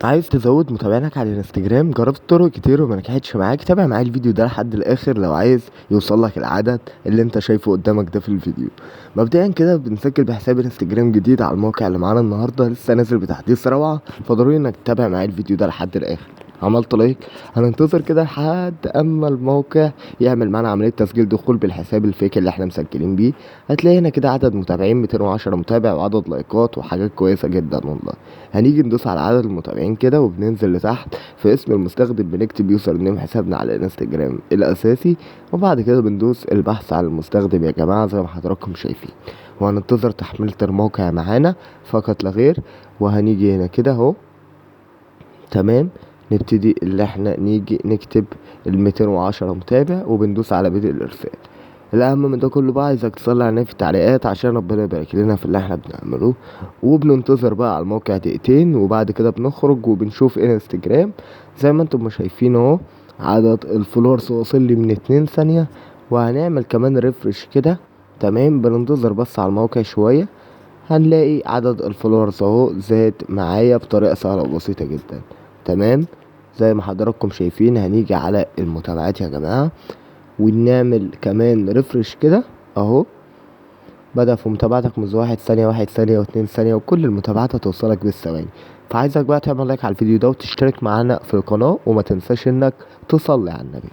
عايز تزود متابعينك على الانستجرام؟ جربت طرق كتير وما نجحتش معاك. تابع معايا الفيديو ده لحد الاخر لو عايز يوصلك العدد اللي انت شايفه قدامك ده في الفيديو. مبدئيا كده بنسجل بحساب انستجرام جديد على الموقع اللي معانا النهارده، لسه نازل بتحديث روعه، فضروري انك تتابع معايا الفيديو ده لحد الاخر. عملت لايك، هننتظر كده لحد اما الموقع يعمل معانا عمليه تسجيل دخول بالحساب الفيك اللي احنا مسجلين بيه. هتلاقي هنا كده عدد متابعين 210 متابع وعدد لايكات وحاجات كويسه جدا والله. هنيجي ندوس على عدد المتابعين كده وبننزل لتحت في اسم المستخدم، بنكتب يوزر نيم حسابنا على الانستجرام الاساسي، وبعد كده بندوس البحث على المستخدم يا جماعه زي ما حضراتكم شايفين، وهننتظر تحميلة الموقع معانا فقط لا غير. وهنيجي هنا كده اهو، تمام. نبتدي اللي احنا نيجي نكتب 210 متابع وبندوس على بدء الارسال. الاهم من ده كله بقى، عايزك تصلي على النبي في التعليقات عشان ربنا يبارك لنا في اللي احنا بنعمله. وبننتظر بقى على الموقع دقيقتين وبعد كده بنخرج وبنشوف انستجرام زي ما انتم شايفين اهو. عدد الفولورز واصل لي من 2 ثانية. وهنعمل كمان ريفرش كده، تمام. بننتظر بس على الموقع شوية، هنلاقي عدد الفولورز اهو زاد معايا بطريقة سهلة وبسيطة جدا، تمام. زي ما حضراتكم شايفين هنيجي على المتابعات يا جماعة ونعمل كمان ريفرش كده اهو. بدأ في متابعتك منذ 1 ثانية، 1 ثانية و2 ثانية، وكل المتابعات هتوصلك بالثواني. فعايزك بقى تعمل لايك على الفيديو ده وتشترك معانا في القناة، وما تنساش انك تصلي على النبي.